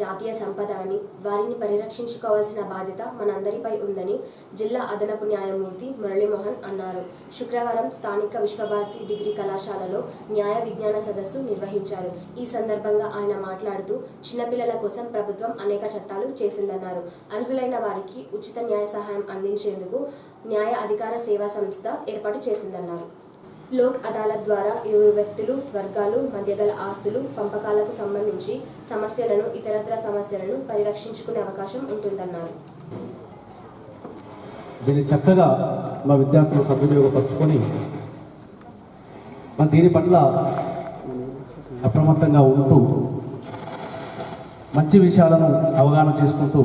జాతీయ సంపద అని, వారిని పరిరక్షించుకోవాల్సిన బాధ్యత మనందరిపై ఉందని జిల్లా అదనపు న్యాయమూర్తి మురళీమోహన్ అన్నారు. శుక్రవారం స్థానిక విశ్వభారతి డిగ్రీ కళాశాలలో న్యాయ విజ్ఞాన సదస్సు నిర్వహించారు. ఈ సందర్భంగా ఆయన మాట్లాడుతూ చిన్నపిల్లల కోసం ప్రభుత్వం అనేక చట్టాలు చేసిందన్నారు. అర్హులైన వారికి ఉచిత న్యాయ సహాయం అందించేందుకు న్యాయ అధికార సేవా సంస్థ ఏర్పాటు చేసిందన్నారు. లోక్ అదాలత్ ద్వారా ఇరు వ్యక్తులు, వర్గాలు మధ్య గల ఆస్తులు పంపకాలకు సంబంధించి సమస్యలను, ఇతరత్ర సమస్యలను పరిరక్షించుకునే అవకాశం ఉంటుందన్నారు. దీన్ని చక్కగా మా విద్యార్థులు సద్వినియోగపరుచుకొని దీని పట్ల అప్రమత్తంగా ఉంటూ మంచి విషయాలను అవగాహన చేసుకుంటూ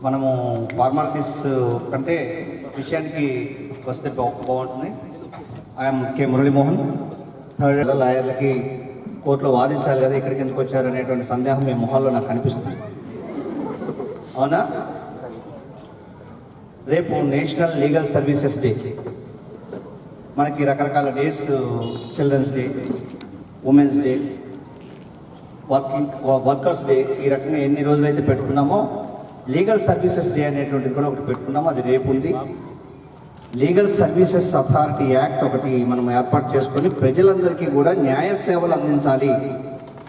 మనము ఫార్మాలిటీస్ కంటే విషయానికి వస్తే బాగుంటుంది. I'm K Muralimohan. థర్డ్ లాయర్లకి కోర్టులో వాదించాలి కదా, ఇక్కడికి ఎందుకు వచ్చారు అనేటువంటి సందేహం మీ మొహాల్లో నాకు కనిపిస్తుంది. అవునా? రేపు నేషనల్ లీగల్ సర్వీసెస్ డే. మనకి రకరకాల days, children's day, women's day, workers day, ఈ రకంగా ఎన్ని రోజులైతే పెట్టుకున్నామో లీగల్ సర్వీసెస్ డే అనేటువంటిది కూడా ఒకటి పెట్టుకున్నాము. అది రేపు ఉంది. లీగల్ సర్వీసెస్ అథారిటీ యాక్ట్ ఒకటి మనం ఏర్పాటు చేసుకొని ప్రజలందరికీ కూడా న్యాయ సేవలు అందించాలి.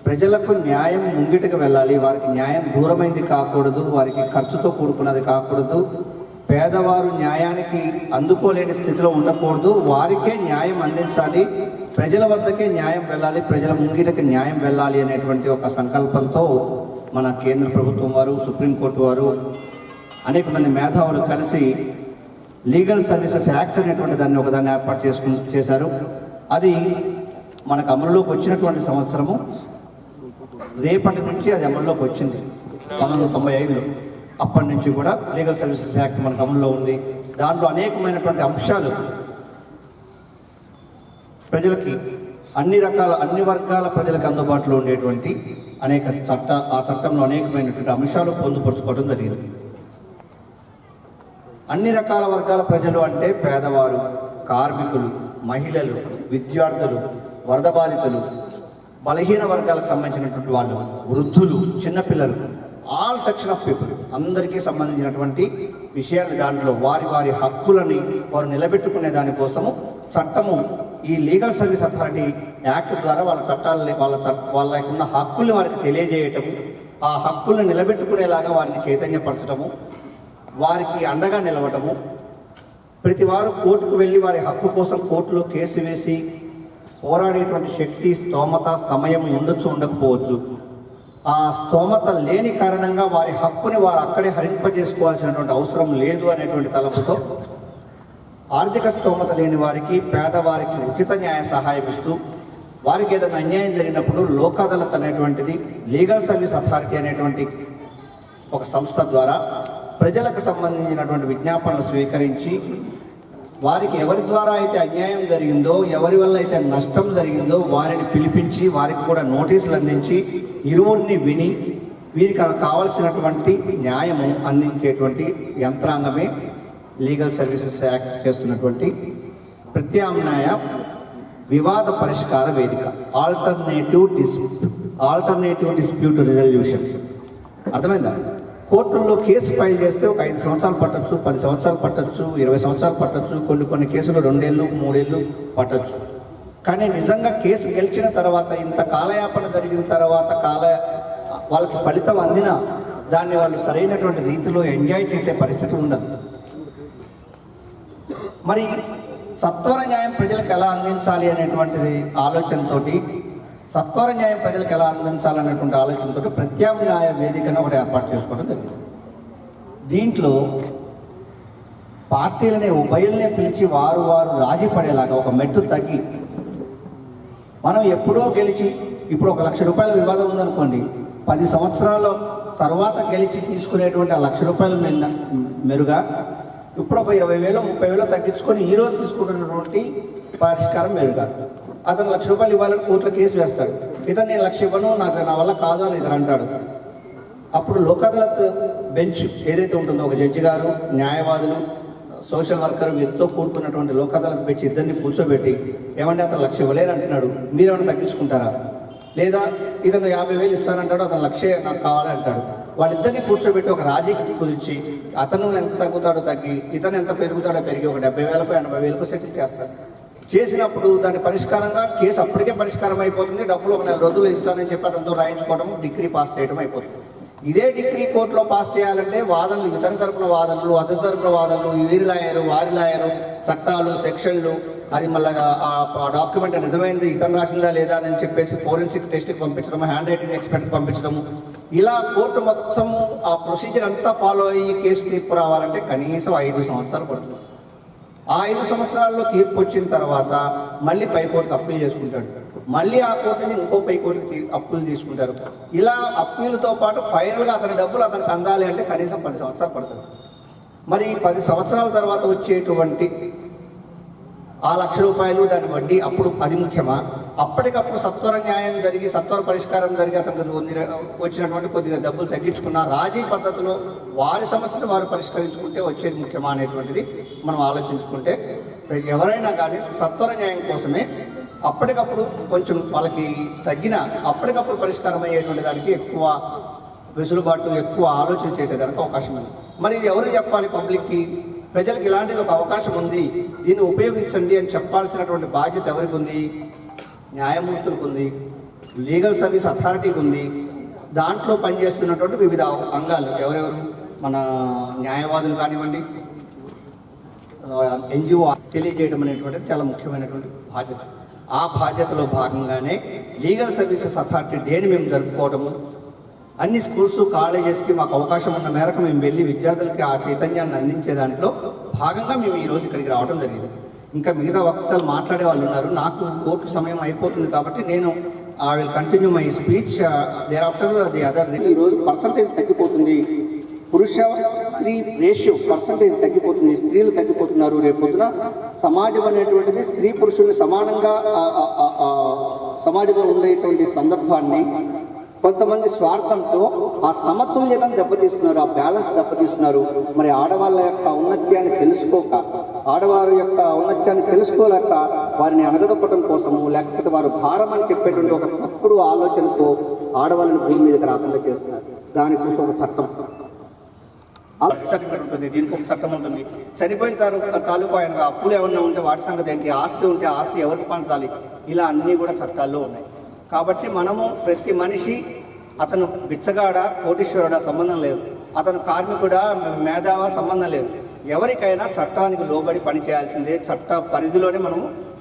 ప్రజలకు న్యాయం ముంగిటకు వెళ్ళాలి. వారికి న్యాయం దూరమైంది కాకూడదు, వారికి ఖర్చుతో కూడుకున్నది కాకూడదు, పేదవారు న్యాయానికి అందుకోలేని స్థితిలో ఉండకూడదు, వారికే న్యాయం అందించాలి, ప్రజల వద్దకే న్యాయం వెళ్ళాలి, ప్రజల ముంగిటకి న్యాయం వెళ్ళాలి అనేటువంటి ఒక సంకల్పంతో మన కేంద్ర ప్రభుత్వం వారు, సుప్రీంకోర్టు వారు, అనేక మంది మేధావులు కలిసి లీగల్ సర్వీసెస్ యాక్ట్ అనేటువంటి ఒకదాన్ని ఏర్పాటు చేశారు. అది మనకు అమలులోకి వచ్చినటువంటి సంవత్సరము రేపటి నుంచి అది అమల్లోకి వచ్చింది 1995లో. అప్పటి నుంచి కూడా లీగల్ సర్వీసెస్ యాక్ట్ మనకు అమల్లో ఉంది. దాంట్లో అనేకమైనటువంటి అంశాలు ప్రజలకి, అన్ని వర్గాల ప్రజలకు అందుబాటులో ఉండేటువంటి ఆ చట్టంలో అనేకమైనటువంటి అంశాలు పొందుపరుచుకోవడం జరిగింది. అన్ని రకాల వర్గాల ప్రజలు అంటే పేదవారు, కార్మికులు, మహిళలు, విద్యార్థులు, వరద బాధితులు, బలహీన వర్గాలకు సంబంధించినటువంటి వాళ్ళు, వృద్ధులు, చిన్నపిల్లలు, ఆల్ సెక్షన్ ఆఫ్ పీపుల్ అందరికీ సంబంధించినటువంటి విషయాలు దాంట్లో వారి హక్కులని వారు నిలబెట్టుకునే దానికోసము చట్టము, ఈ లీగల్ సర్వీస్ అథారిటీ యాక్ట్ ద్వారా వాళ్ళ చట్టాలని, వాళ్ళకున్న హక్కుల్ని వారికి తెలియజేయటము, ఆ హక్కుల్ని నిలబెట్టుకునేలాగా వారిని చైతన్యపరచడము, వారికి అండగా నిలవటము, ప్రతి వారు కోర్టుకు వెళ్ళి వారి హక్కు కోసం కోర్టులో కేసు వేసి పోరాడేటువంటి శక్తి, స్తోమత, సమయం ఉండకపోవచ్చు. ఆ స్తోమత లేని కారణంగా వారి హక్కుని వారు అక్కడే హరింపజేసుకోవాల్సినటువంటి అవసరం లేదు అనేటువంటి తలపుతో ఆర్థిక స్తోమత లేని వారికి, పేదవారికి ఉచిత న్యాయ సహాయం ఇస్తూ, వారికి ఏదైనా అన్యాయం జరిగినప్పుడు లోక్ అదాలత్ అనేటువంటిది, లీగల్ సర్వీస్ అథారిటీ అనేటువంటి ఒక సంస్థ ద్వారా ప్రజలకు సంబంధించినటువంటి విజ్ఞాపనలు స్వీకరించి వారికి ఎవరి ద్వారా అయితే అన్యాయం జరిగిందో, ఎవరి వల్ల అయితే నష్టం జరిగిందో వారిని పిలిపించి వారికి కూడా నోటీసులు అందించి ఇరువురిని విని వీరికి కావాల్సినటువంటి న్యాయము అందించేటువంటి యంత్రాంగమే లీగల్ సర్వీసెస్ యాక్ట్ చేస్తున్నటువంటి ప్రత్యామ్నాయ వివాద పరిష్కార వేదిక, ఆల్టర్నేటివ్ డిస్ప్యూట్ రిజల్యూషన్. అర్థమైందా? కోర్టుల్లో కేసు ఫైల్ చేస్తే ఒక 5 సంవత్సరాలు పట్టచ్చు, 10 సంవత్సరాలు పట్టచ్చు, 20 సంవత్సరాలు పట్టచ్చు, కొన్ని కేసులు 2 ఏళ్ళు 3 ఏళ్ళు పట్టచ్చు. కానీ నిజంగా కేసు గెలిచిన తర్వాత, ఇంత కాలయాపన జరిగిన తర్వాత, వాళ్ళకి ఫలితం అందినా దాన్ని వాళ్ళు సరైనటువంటి రీతిలో ఎంజాయ్ చేసే పరిస్థితి ఉండదు. మరి సత్వర న్యాయం ప్రజలకు ఎలా అందించాలి అనేటువంటి ఆలోచనతోటి, సత్వర న్యాయం ప్రజలకు ఎలా అందించాలనేటువంటి ఆలోచనతో ప్రత్యామ్నాయ వేదికను ఒకటి ఏర్పాటు చేసుకోవడం జరిగింది. దీంట్లో పార్టీలనే, ఉభయుల్నే పిలిచి వారు రాజీ పడేలాగా ఒక మెట్టు తగ్గి, మనం ఎప్పుడో గెలిచి ఇప్పుడు 1 లక్ష రూపాయల వివాదం ఉందనుకోండి, 10 సంవత్సరాల తర్వాత గెలిచి తీసుకునేటువంటి ఆ 1 లక్ష రూపాయలు మెరుగా ఇప్పుడు ఒక 20,000 30,000 తగ్గించుకొని ఈరోజు తీసుకుంటున్నటువంటి పరిష్కారం మెరుగా. అతను 1 లక్ష రూపాయలు ఇవ్వాలని కోర్టులో కేసు వేస్తాడు. ఇతను నేను 1 లక్ష ఇవ్వను, నా వల్ల కాదు అని ఇతను అంటాడు. అప్పుడు లోక్ అదాలత్ బెంచ్ ఏదైతే ఉంటుందో ఒక జడ్జి గారు, న్యాయవాదులు, సోషల్ వర్కర్ వీరితో కూడుకున్నటువంటి లోక్ అదాలత్ బెంచ్ ఇద్దరిని కూర్చోబెట్టి ఏమంటే అతను 1,00,000 ఇవ్వలేరు అంటున్నాడు, మీరేమైనా తగ్గించుకుంటారా, లేదా ఇతను 50,000 ఇస్తానంటాడు, అతను 1,00,000 నాకు కావాలంటాడు. వాళ్ళిద్దరిని కూర్చోబెట్టి ఒక రాజీకి కుదిర్చి అతను ఎంత తగ్గుతాడో తగ్గి ఇతను ఎంత పెరుగుతాడో పెరిగి ఒక 70,000కు 80,000కు సెటిల్ చేస్తారు. చేసినప్పుడు దాని పరిష్కారంగా కేసు అప్పటికే పరిష్కారం అయిపోతుంది, డబ్బులు ఒక 4 రోజులు ఇస్తానని చెప్పి అతనితో రాయించుకోవడం, డిగ్రీ పాస్ చేయడం అయిపోతుంది. ఇదే డిగ్రీ కోర్టులో పాస్ చేయాలంటే వాదనలు, ఇతని తరపున వాదనలు, అతని తరపున వాదనలు, వీరి లాయరు వారి లాయరు, చట్టాలు, సెక్షన్లు, అది మళ్ళీ ఆ డాక్యుమెంట్ నిజమైంది ఇతను రాసిందా లేదా అని చెప్పేసి ఫోరెన్సిక్ టెస్ట్కి పంపించడము, హ్యాండ్ రైటింగ్ ఎక్స్పర్ట్కి పంపించడము, ఇలా కోర్టు మొత్తము ఆ ప్రొసీజర్ అంతా ఫాలో అయ్యి కేసు తీర్పు రావాలంటే కనీసం 5 సంవత్సరాలు పడుతుంది. ఆ 5 సంవత్సరాల్లో తీర్పు వచ్చిన తర్వాత మళ్ళీ పైకోర్టుకి అప్పీల్ చేసుకుంటాడు, మళ్ళీ ఆ కోర్టుని ఇంకో పైకోర్టుకి అప్పీల్ తీసుకుంటారు. ఇలా అప్పీల్తో పాటు ఫైనల్గా అతని డబ్బులు అతనికి అందాలి అంటే కనీసం 10 సంవత్సరాలు పడుతుంది. మరి 10 సంవత్సరాల తర్వాత వచ్చేటువంటి ఆ ₹1,00,000 దాని వడ్డీ, అప్పుడు అది ముఖ్యమా? అప్పటికప్పుడు సత్వర న్యాయం జరిగి సత్వర పరిష్కారం జరిగి అతనికి వచ్చినటువంటి కొద్దిగా డబ్బులు తగ్గించుకున్న రాజీ పద్ధతిలో వారి సమస్యను వారు పరిష్కరించుకుంటే వచ్చేది ముఖ్యమా అనేటువంటిది మనం ఆలోచించుకుంటే, ఎవరైనా కానీ సత్వర న్యాయం కోసమే అప్పటికప్పుడు కొంచెం వాళ్ళకి తగ్గిన అప్పటికప్పుడు పరిష్కారం అయ్యేటువంటి దానికి ఎక్కువ వెసులుబాటు, ఎక్కువ ఆలోచన చేసేదానికి అవకాశం ఉంది. మరి ఇది ఎవరు చెప్పాలి? పబ్లిక్కి, ప్రజలకు ఇలాంటిది ఒక అవకాశం ఉంది, దీన్ని ఉపయోగించండి అని చెప్పాల్సినటువంటి బాధ్యత ఎవరికి ఉంది? న్యాయమూర్తులకు ఉంది, లీగల్ సర్వీస్ అథారిటీకి ఉంది. దాంట్లో పనిచేస్తున్నటువంటి వివిధ అంగాలు ఎవరెవరు? మన న్యాయవాదులు కానివ్వండి, NGO తెలియజేయడం అనేటువంటిది చాలా ముఖ్యమైనటువంటి బాధ్యత. ఆ బాధ్యతలో భాగంగానే లీగల్ సర్వీసెస్ అథారిటీ డేని మేము జరుపుకోవడము, అన్ని స్కూల్స్ కాలేజెస్కి మాకు అవకాశం ఉన్న మేరకు మేము వెళ్ళి విద్యార్థులకి ఆ చైతన్యాన్ని అందించే దాంట్లో భాగంగా మేము ఈరోజు ఇక్కడికి రావడం జరిగింది. ఇంకా మిగతా వక్తలు మాట్లాడే వాళ్ళు ఉన్నారు. నాకు కోర్టు సమయం అయిపోతుంది కాబట్టి నేను I will continue my speech there after the other. ఈరోజు పర్సంటేజ్ తగ్గిపోతుంది, పురుష స్త్రీ రేషియో పర్సంటేజ్ తగ్గిపోతుంది, స్త్రీలు తగ్గిపోతున్నారు. రేపు పొద్దున సమాజం అనేటువంటిది స్త్రీ పురుషుల్ని సమానంగా సమాజంలో ఉండేటువంటి సందర్భాన్ని కొంతమంది స్వార్థంతో ఆ సమతుల్యతను దెబ్బతీస్తున్నారు, ఆ బ్యాలెన్స్ దెబ్బతీస్తున్నారు. మరి ఆడవాళ్ళ యొక్క ఔన్నత్యాన్ని తెలుసుకోక, ఆడవారి యొక్క ఔన్నత్యాన్ని తెలుసుకోలేక వారిని అణగదొక్కడం కోసము, లేకపోతే వారు భారం అని చెప్పేటువంటి ఒక తప్పుడు ఆలోచనతో ఆడవాళ్ళని భూమి మీదకి రాకుండా చేస్తున్నారు. దానికోసం ఒక చట్టం సర్టిఫికేట్ ఉంటుంది, దీనికి ఒక చట్టం ఉంటుంది. చనిపోయిన తాలూకు ఆయన అప్పులు ఏమన్నా ఉంటే వాటి సంగతి ఏంటి, ఆస్తి ఉంటే ఆస్తి ఎవరికి పంచాలి, ఇలా అన్నీ కూడా చట్టాల్లో ఉన్నాయి. కాబట్టి మనము ప్రతి మనిషి, అతను బిచ్చగాడ కోటీశ్వరుడా సంబంధం లేదు, అతను కార్మికుడా మేధావా సంబంధం లేదు, ఎవరికైనా చట్టానికి లోబడి పని చేయాల్సిందే. చట్ట పరిధిలోనే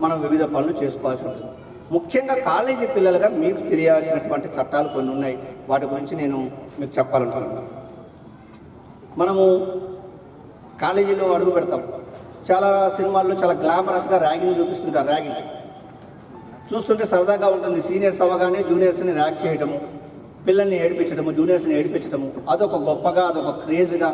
మనం వివిధ పనులు చేసుకోవాల్సి ఉంటుంది. ముఖ్యంగా కాలేజీ పిల్లలుగా మీకు తెలియాల్సినటువంటి చట్టాలు కొన్ని ఉన్నాయి, వాటి గురించి నేను మీకు చెప్పాలనుకుంటున్నాను. మనము కాలేజీలో అడుగు పెడతాం, చాలా సినిమాల్లో చాలా గ్లామరస్గా ర్యాగింగ్ చూపిస్తుంటారు. ర్యాగింగ్ చూస్తుంటే సరదాగా ఉంటుంది. సీనియర్స్ అవ్వగానే జూనియర్స్ని ర్యాక్ చేయడము, పిల్లల్ని ఏడిపించడము, జూనియర్స్ని ఏడిపించడము, అదొక గొప్పగా, అదొక క్రేజ్గా,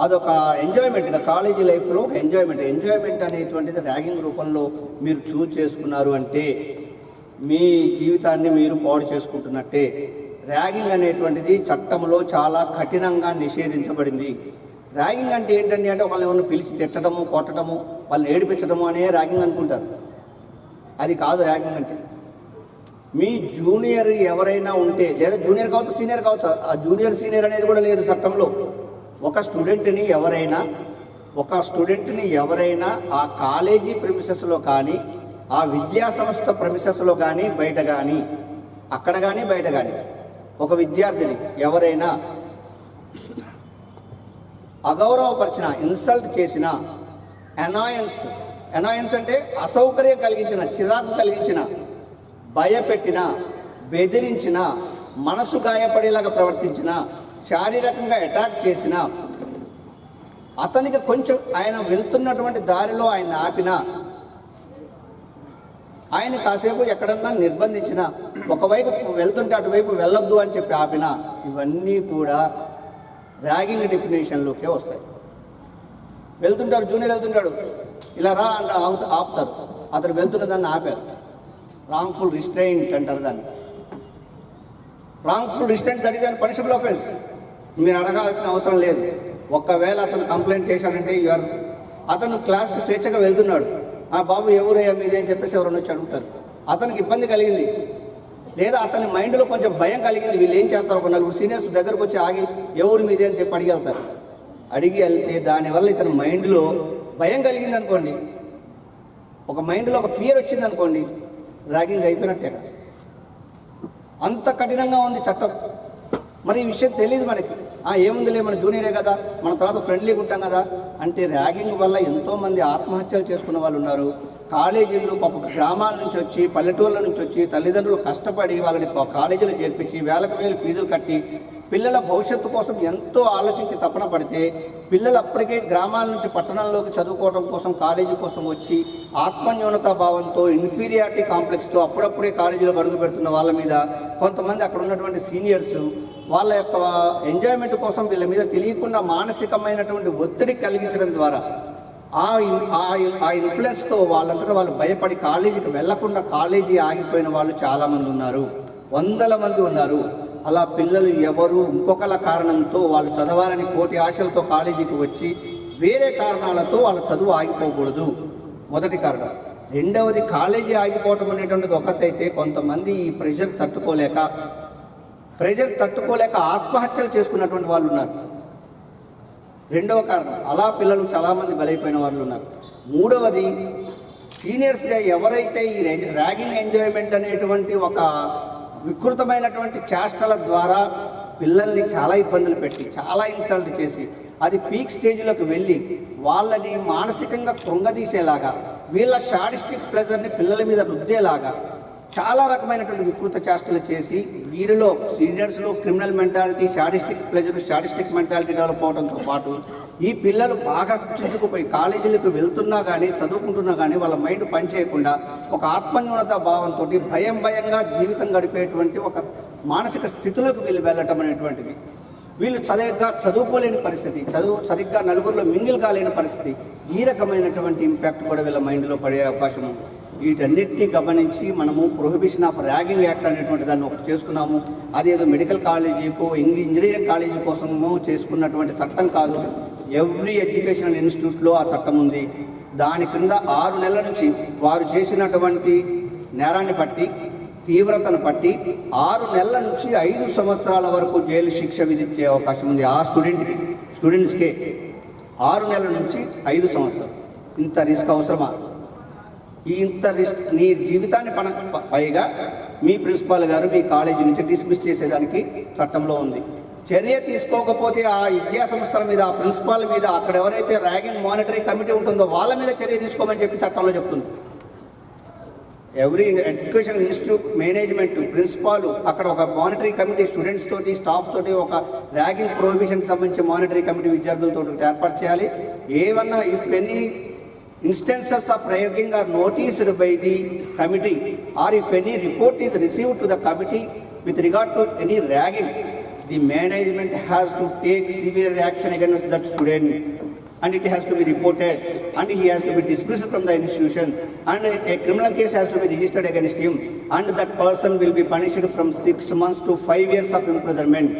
అదొక ఎంజాయ్మెంట్గా, కాలేజీ లైఫ్లో ఒక ఎంజాయ్మెంట్ అనేటువంటిది ర్యాగింగ్ రూపంలో మీరు చూజ్ చేసుకున్నారు అంటే మీ జీవితాన్ని మీరు పాడు చేసుకుంటున్నట్టే. ర్యాగింగ్ అనేటువంటిది చట్టంలో చాలా కఠినంగా నిషేధించబడింది. ర్యాగింగ్ అంటే ఏంటండి అంటే వాళ్ళని ఎవరిని పిలిచి తిట్టడము, కొట్టడము, వాళ్ళని ఏడిపించడము అనే ర్యాగింగ్ అనుకుంటారు. అది కాదు ర్యాగింగ్ అంటే. మీ జూనియర్ ఎవరైనా ఉంటే, లేదా జూనియర్ కావచ్చు సీనియర్ కావచ్చు, ఆ జూనియర్ సీనియర్ అనేది కూడా లేదు చట్టంలో. ఒక స్టూడెంట్ని ఎవరైనా ఆ కాలేజీ ప్రెమిసెస్లో కానీ, ఆ విద్యా సంస్థ ప్రెమిసెస్లో కానీ, బయట కానీ, అక్కడ కానీ బయట కానీ ఒక విద్యార్థిని ఎవరైనా అగౌరవపరిచిన, ఇన్సల్ట్ చేసిన, అనాయన్స్ అంటే అసౌకర్యం కలిగించిన, చిరాకు కలిగించిన, భయపెట్టిన, బెదిరించిన, మనసు గాయపడేలాగా ప్రవర్తించిన, శారీరకంగా అటాక్ చేసిన, అతనికి కొంచెం ఆయన వెళ్తున్నటువంటి దారిలో ఆయన ఆపిన, ఆయన కాసేపు ఎక్కడన్నా నిర్బంధించిన, ఒకవైపు వెళ్తుంటే అటువైపు వెళ్ళొద్దు అని చెప్పి ఆపిన, ఇవన్నీ కూడా ర్యాగింగ్ డెఫినేషన్లోకే వస్తాయి. వెళ్తుంటారు, జూనియర్ వెళ్తుంటాడు, ఇలా రా అంటే ఆపుతారు, అతను వెళ్తున్న దాన్ని ఆపారు. రాంగ్ఫుల్ రిస్ట్రెయింట్ అంటారు దాన్ని. Wrongful restraint, that is an punishable offence. మీరు అడగాల్సిన అవసరం లేదు. ఒక్కవేళ అతను కంప్లైంట్ చేశాడంటే అతను క్లాస్కి స్వేచ్ఛగా వెళ్తున్నాడు. ఆ బాబు ఎవరయ్యా మీదే అని చెప్పేసి ఎవరైనా వచ్చి అడుగుతారు. అతనికి ఇబ్బంది కలిగింది, లేదా అతని మైండ్లో కొంచెం భయం కలిగింది. వీళ్ళు ఏం చేస్తారు, ఒక నలుగురు సీనియర్స్ దగ్గరకు వచ్చి ఆగి ఎవరు మీదే అని చెప్పి అడిగి వెళ్తారు. అడిగి వెళ్తే దానివల్ల ఇతని మైండ్లో భయం కలిగింది అనుకోండి, ఒక మైండ్లో ఒక ఫియర్ వచ్చింది అనుకోండి, ర్యాగింగ్ అయిపోయినట్టే. అంత కఠినంగా ఉంది చట్టం. మరి ఈ విషయం తెలియదు మనకి. ఏముందిలే, మన జూనియరే కదా, మన తర్వాత ఫ్రెండ్లీగా ఉంటాం కదా అంటే ర్యాగింగ్ వల్ల ఎంతోమంది ఆత్మహత్యలు చేసుకున్న వాళ్ళు ఉన్నారు. కాలేజీల్లో పాప గ్రామాల నుంచి వచ్చి, పల్లెటూళ్ళ నుంచి వచ్చి తల్లిదండ్రులు కష్టపడి వాళ్ళని కాలేజీలో చేర్పించి వేలకు వేలు ఫీజులు కట్టి పిల్లల భవిష్యత్తు కోసం ఎంతో ఆలోచించి తపన పడితే పిల్లలు అప్పటికే గ్రామాల నుంచి పట్టణాల్లోకి చదువుకోవడం కోసం కాలేజీ కోసం వచ్చి ఆత్మన్యూనతా భావంతో, ఇన్ఫీరియారిటీ కాంప్లెక్స్తో అప్పుడప్పుడే కాలేజీలో అడుగు పెడుతున్న వాళ్ళ మీద కొంతమంది అక్కడ ఉన్నటువంటి సీనియర్స్ వాళ్ళ యొక్క ఎంజాయ్మెంట్ కోసం వీళ్ళ మీద తెలియకుండా మానసికమైనటువంటి ఒత్తిడి కలిగించడం ద్వారా ఆ ఇన్ఫ్లుయెన్స్తో వాళ్ళంతటా వాళ్ళు భయపడి కాలేజీకి వెళ్లకుండా కాలేజీ ఆగిపోయిన వాళ్ళు చాలామంది ఉన్నారు, వందల మంది ఉన్నారు. అలా పిల్లలు ఎవరు ఇంకొకల కారణంతో వాళ్ళు చదవాలని కోటి ఆశలతో కాలేజీకి వచ్చి వేరే కారణాలతో వాళ్ళ చదువు ఆగిపోకూడదు. మొదటి కారణం. రెండవది, కాలేజీ ఆగిపోవటం అనేటువంటిది ఒకటైతే కొంతమంది ఈ ప్రెషర్ తట్టుకోలేక ఆత్మహత్యలు చేసుకున్నటువంటి వాళ్ళు ఉన్నారు. రెండవ కారణం, అలా పిల్లలు చాలామంది బలైపోయిన వాళ్ళు ఉన్నారు. మూడవది, సీనియర్స్గా ఎవరైతే ఈ ర్యాగింగ్ ఎంజాయ్మెంట్ అనేటువంటి ఒక వికృతమైనటువంటి చేష్టల ద్వారా పిల్లల్ని చాలా ఇబ్బందులు పెట్టి, చాలా ఇన్సల్ట్ చేసి అది పీక్ స్టేజ్లోకి వెళ్ళి వాళ్ళని మానసికంగా కృంగదీసేలాగా, వీళ్ళ షాడిస్టిక్ ప్రెజర్ని పిల్లల మీద రుద్దేలాగా చాలా రకమైనటువంటి వికృత చేష్టలు చేసి వీరిలో సీనియర్స్లో criminal mentality, sadistic mentality develop అవడంతో పాటు ఈ పిల్లలు బాగా చించుకుపోయి కాలేజీలకు వెళ్తున్నా కానీ చదువుకుంటున్నా కానీ వాళ్ళ మైండ్ పనిచేయకుండా ఒక ఆత్మన్యూనత భావంతో భయంగా జీవితం గడిపేటువంటి ఒక మానసిక స్థితిలోకి వీళ్ళు వెళ్ళటం అనేటువంటిది, వీళ్ళు చదువుకోలేని పరిస్థితి, సరిగ్గా నలుగురిలో మింగిల్ కాలేని పరిస్థితి, ఈ రకమైనటువంటి ఇంపాక్ట్ కూడా వీళ్ళ మైండ్లో పడే అవకాశం ఉంది. వీటన్నిటిని గమనించి మనము ప్రొహిబిషన్ ఆఫ్ ర్యాగింగ్ యాక్ట్ అనేటువంటి దాన్ని ఒకటి చేసుకున్నాము. అదేదో మెడికల్ కాలేజీకో ఇంజనీరింగ్ కాలేజీ కోసము చేసుకున్నటువంటి చట్టం కాదు. ఎవ్రీ ఎడ్యుకేషనల్ ఇన్స్టిట్యూట్లో ఆ చట్టం ఉంది. దాని క్రింద 6 నెలల నుంచి వారు చేసినటువంటి నేరాన్ని బట్టి, తీవ్రతను బట్టి 6 నెలల నుంచి 5 సంవత్సరాల వరకు జైలు శిక్ష విధించే అవకాశం ఉంది. ఆ స్టూడెంట్స్కే 6 నెలల నుంచి 5 సంవత్సరాలు. ఇంత రిస్క్ అవసరమా? ఇంత రిస్క్ నీ జీవితాన్ని పైగా మీ ప్రిన్సిపాల్ గారు మీ కాలేజీ నుంచి డిస్మిస్ చేసేదానికి చట్టంలో ఉంది. చర్య తీసుకోకపోతే ఆ విద్యా సంస్థల మీద, ఆ ప్రిన్సిపాల్ మీద, అక్కడ ఎవరైతే ర్యాగింగ్ మానిటరింగ్ కమిటీ ఉంటుందో వాళ్ళ మీద చర్య తీసుకోమని చెప్పి చట్టంలో చెప్తుంది. Every educational institute management, principal, అక్కడ ఒక మానిటరింగ్ కమిటీ స్టూడెంట్స్ తోటి, స్టాఫ్ తోటి ఒక ర్యాగింగ్ ప్రొహిబిషన్కి సంబంధించి మానిటరింగ్ కమిటీ విద్యార్థులతో ఏర్పాటు చేయాలి. ఏమన్నా if any instances of ragging are noticed by the committee or if any report is received to the committee with regard to any ragging, the management has to take severe action against that student and it has to be reported and he has to be dismissed from the institution and a criminal case has to be registered against him and that person will be punished from 6 months to 5 years of imprisonment.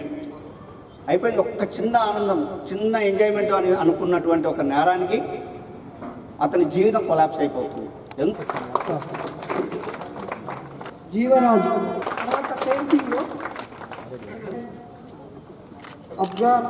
అయిపోయింది. ఒక చిన్న ఆనందం, చిన్న enjoyment అని అనుకున్నటువంటి ఒక నేరానికి అతని జీవితం కొలాప్స్ అయిపోతుంది. జీవరాజు తర్వాత పెయింటింగ్లో అఫ్ఘాన్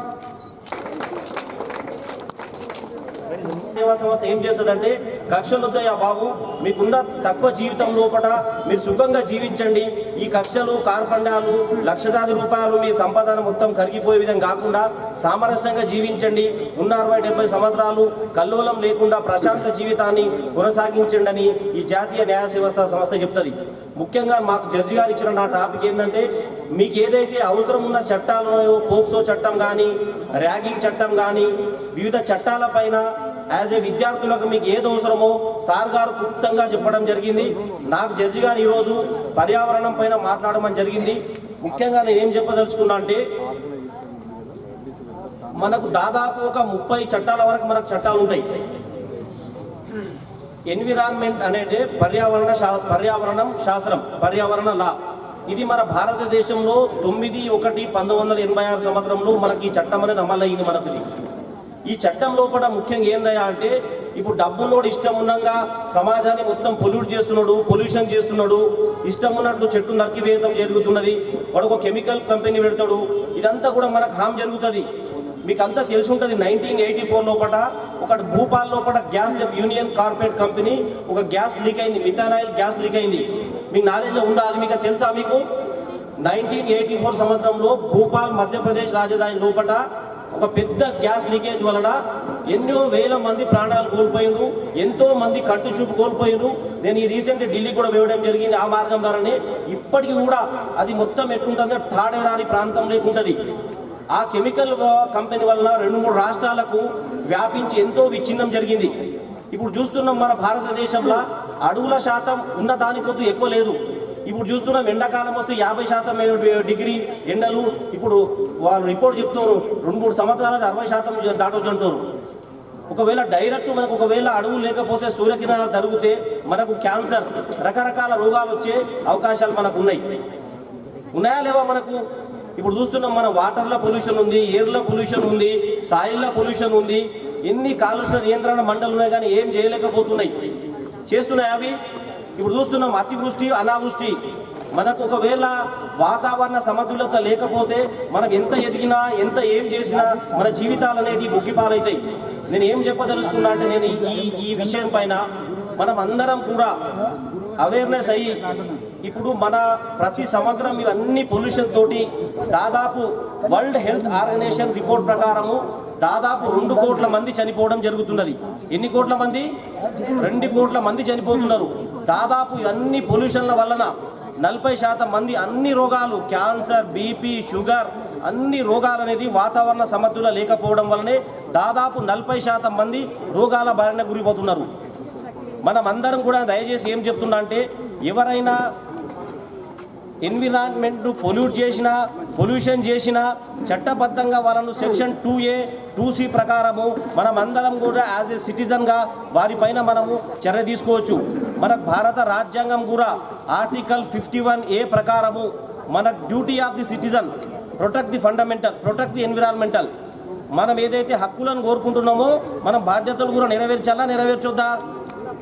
సేవా సంస్థ ఏం చేస్తుందంటే, కక్షలు వద్దాయా బాబు, మీకున్న తక్కువ జీవితం లోపల మీరు సుఖంగా జీవించండి, ఈ కక్షలు కార్పణ్యాలు లక్షలాది రూపాయలు మీ సంపాదన మొత్తం కరిగిపోయే విధంగా కాకుండా సామరస్యంగా జీవించండి, ఉన్న 60-70 సంవత్సరాలు కల్లోలం లేకుండా ప్రశాంత జీవితాన్ని కొనసాగించండి అని ఈ జాతీయ న్యాయ వ్యవస్థ సంస్థ చెప్తుంది. ముఖ్యంగా మాకు జడ్జి గారు ఇచ్చిన నా టాపిక్ ఏంటంటే, మీకు ఏదైతే అవసరం ఉన్న చట్టాలు, పోక్సో చట్టం కానీ, ర్యాగింగ్ చట్టం కానీ, వివిధ చట్టాల పైన యాజ్ ఏ విద్యార్థులకు మీకు ఏది అవసరమో సార్ గారు క్లుప్తంగా చెప్పడం జరిగింది. నాకు జడ్జి గారు ఈరోజు పర్యావరణం పైన మాట్లాడమని జరిగింది. ముఖ్యంగా నేను ఏం చెప్పదలుచుకున్నా అంటే, మనకు దాదాపు ఒక 30 చట్టాల వరకు మనకు చట్టాలు ఉంటాయి. ఎన్విరాన్మెంట్ అనేది పర్యావరణ శాస్త్రం, పర్యావరణ లా. ఇది మన భారతదేశంలో 9/1/1986 సంవత్సరంలో మనకి ఈ చట్టం అనేది అమలైంది. మనకు ఈ చట్టం లోపల ముఖ్యంగా ఏందయ్యా అంటే ఇప్పుడు డబ్బులోడు ఇష్టం ఉన్నంగా సమాజాన్ని మొత్తం పొల్యూషన్ చేస్తున్నాడు, ఇష్టం ఉన్నట్లు చెట్టు నరికివేయడం జరుగుతున్నది, వాడు ఒక కెమికల్ కంపెనీ పెడతాడు, ఇదంతా కూడా మనకు హామ్ జరుగుతుంది. మీకు అంతా తెలిసి ఉంటుంది 1984 లోపల ఒకటి భూపాల్ లోపల గ్యాస్ యూనియన్ కార్పొరేట్ కంపెనీ ఒక గ్యాస్ లీక్ అయింది, మిథానాయిల్ గ్యాస్ లీక్ అయింది. మీకు నాలెడ్జ్ ఉందా? అది మీకు తెలుసా? మీకు 1984 సంవత్సరంలో భూపాల్ మధ్యప్రదేశ్ రాజధాని లోపల ఒక పెద్ద గ్యాస్ లీకేజ్ వలన ఎన్నో వేల మంది ప్రాణాలు కోల్పోయినారు, ఎంతో మంది కంటి చూపు కోల్పోయినారు. నేను ఈ రీసెంట్ ఢిల్లీ కూడా వేయడం జరిగింది. ఆ మార్గం ద్వారానే ఇప్పటికీ కూడా అది మొత్తం ఎట్లుంటుందో ఠాడేరాని ప్రాంతం లేకుంటుంది. ఆ కెమికల్ కంపెనీ వలన 2-3 రాష్ట్రాలకు వ్యాపించి ఎంతో విచ్ఛిన్నం జరిగింది. ఇప్పుడు చూస్తున్నాం మన భారతదేశంలో అడవుల శాతం ఉన్న దాని కొద్ది ఎక్కువ లేదు. ఇప్పుడు చూస్తున్నాం ఎండాకాలం వస్తే 50% ఎండలు. ఇప్పుడు వాళ్ళు రిపోర్ట్ చెప్తున్నారు 2-3 సంవత్సరాలకు 60% దాటొచ్చు అంటారు. ఒకవేళ డైరెక్ట్ మనకు ఒకవేళ అడవులు లేకపోతే సూర్యకిరణాలు తగిలితే మనకు క్యాన్సర్ రకరకాల రోగాలు వచ్చే అవకాశాలు మనకు ఉన్నాయా లేవా? మనకు ఇప్పుడు చూస్తున్నాం మన వాటర్లో పొల్యూషన్ ఉంది, ఎయిర్లో పొల్యూషన్ ఉంది, సాయిల్లో పొల్యూషన్ ఉంది. ఎన్ని కాలుష్య నియంత్రణ మండలు ఉన్నాయి కానీ ఏం చేయలేకపోతున్నాయి. చేస్తున్నాయి అవి. ఇప్పుడు చూస్తున్నాం అతివృష్టి అనావృష్టి. మనకు ఒకవేళ వాతావరణ సమతుల్యత లేకపోతే మనం ఎంత ఎదిగినా ఎంత ఏం చేసినా మన జీవితాలు అనేవి ముగ్గిపాలవుతాయి. నేను ఏం చెప్పదలుచుకున్నా అంటే నేను ఈ విషయం పైన మనం అందరం కూడా అవేర్నెస్ అయ్యి ఇప్పుడు మన ప్రతి సంవత్సరం ఇవన్నీ పొల్యూషన్ తోటి దాదాపు వరల్డ్ హెల్త్ ఆర్గనైజేషన్ రిపోర్ట్ ప్రకారము దాదాపు 2 కోట్ల మంది చనిపోవడం జరుగుతున్నది. ఎన్ని కోట్ల మంది? 2 కోట్ల మంది చనిపోతున్నారు. దాదాపు ఇవన్నీ పొల్యూషన్ల వలన 40% మంది అన్ని రోగాలు, క్యాన్సర్, బీపీ, షుగర్, అన్ని రోగాలు అనేవి వాతావరణ సమతుల్యత లేకపోవడం వల్లనే దాదాపు 40% మంది రోగాల బారిన గురిపోతున్నారు. మనం అందరం కూడా దయచేసి ఏం చెప్తున్నా అంటే ఎవరైనా ఎన్విరాన్మెంట్ పొల్యూషన్ చేసినా చట్టబద్ధంగా వాళ్ళను సెక్షన్ 2A 2C ప్రకారము మనం అందరం కూడా యాజ్ ఏ సిటిజన్గా వారిపైన మనము చర్య తీసుకోవచ్చు. మన భారత రాజ్యాంగం కూడా ఆర్టికల్ 51A ప్రకారము మన duty of the citizen protect the fundamental, protect the environmental. మనం ఏదైతే హక్కులను కోరుకుంటున్నామో మనం బాధ్యతలు కూడా నెరవేర్చాలా, నెరవేర్చొద్దా?